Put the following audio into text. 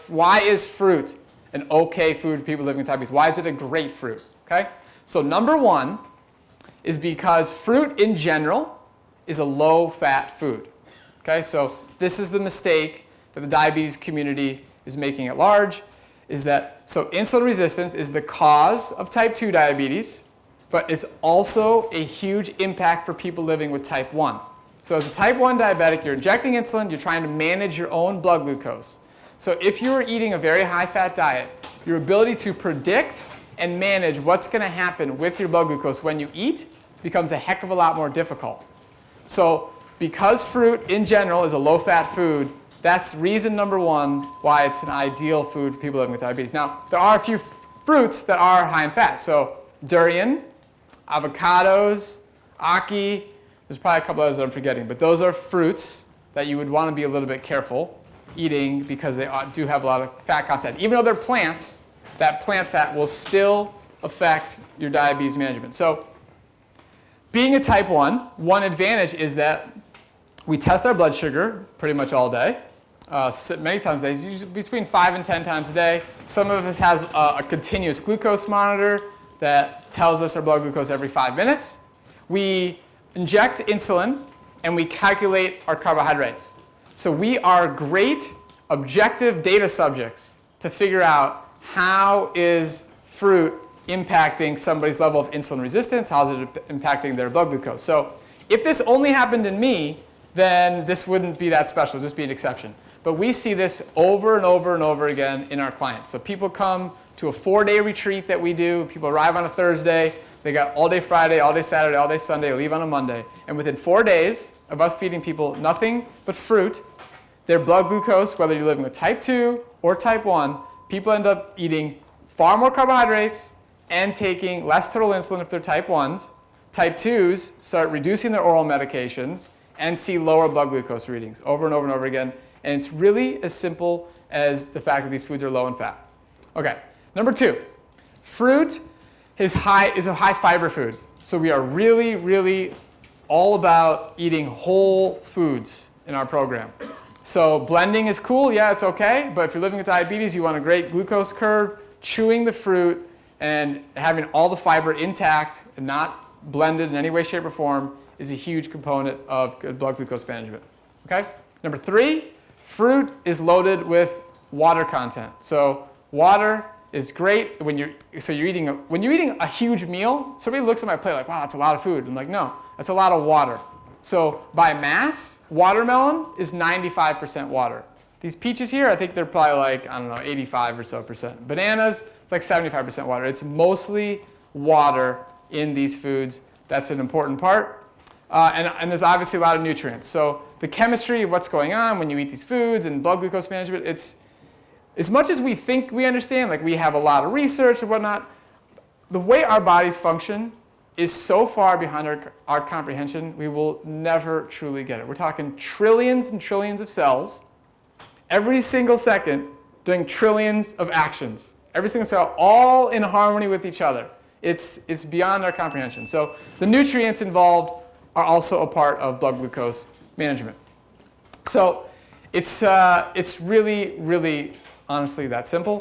why is fruit an okay food for people living with diabetes? Why is it a great fruit? Okay? So number one is because fruit in general is a low-fat food. Okay? So this is the mistake that the diabetes community is making at large, is that so insulin resistance is the cause of type 2 diabetes, but it's also a huge impact for people living with type 1. So as a type 1 diabetic, you're injecting insulin, you're trying to manage your own blood glucose. So if you are eating a very high-fat diet, your ability to predict and manage what's going to happen with your blood glucose when you eat becomes a heck of a lot more difficult. So because fruit in general is a low-fat food, that's reason number one why it's an ideal food for people living with diabetes. Now, there are a few fruits that are high in fat. So durian, avocados, aki, there's probably a couple others that I'm forgetting, but those are fruits that you would want to be a little bit careful eating because they do have a lot of fat content. Even though they're plants, that plant fat will still affect your diabetes management. So being a type 1, one advantage is that we test our blood sugar pretty much all day, many times a day, usually between 5 and 10 times a day. Some of us has a continuous glucose monitor that tells us our blood glucose every 5 minutes. We inject insulin and we calculate our carbohydrates. So we are great objective data subjects to figure out how is fruit impacting somebody's level of insulin resistance, how is it impacting their blood glucose. So if this only happened in me, then this wouldn't be that special, just be an exception. But we see this over and over and over again in our clients. So people come to a 4-day retreat that we do. People arrive on a Thursday. They got all day Friday, all day Saturday, all day Sunday, leave on a Monday. And within 4 days of us feeding people nothing but fruit, their blood glucose, whether you're living with type 2 or type 1, people end up eating far more carbohydrates and taking less total insulin if they're type 1s. Type 2s start reducing their oral medications and see lower blood glucose readings over and over and over again. And it's really as simple as the fact that these foods are low in fat. Okay, number 2, fruit is a high fiber food. So we are really, really all about eating whole foods in our program. So blending is cool, yeah, it's okay, but if you're living with diabetes, you want a great glucose curve, chewing the fruit and having all the fiber intact and not blended in any way, shape, or form is a huge component of good blood glucose management. Okay? Number 3, fruit is loaded with water content. So water is great when you're eating a huge meal. Somebody looks at my plate like, wow, that's a lot of food. I'm like, no, that's a lot of water. So by mass, watermelon is 95% water. These peaches here, I think they're probably like, I don't know, 85 or so percent. Bananas, it's like 75% water. It's mostly water in these foods. That's an important part. And there's obviously a lot of nutrients. So the chemistry of what's going on when you eat these foods and blood glucose management, it's as much as we think we understand, like we have a lot of research and whatnot, the way our bodies function is so far behind our comprehension, we will never truly get it. We're talking trillions and trillions of cells, every single second doing trillions of actions. Every single cell, all in harmony with each other. It's beyond our comprehension. So the nutrients involved are also a part of blood glucose management. So it's really, really, honestly that simple.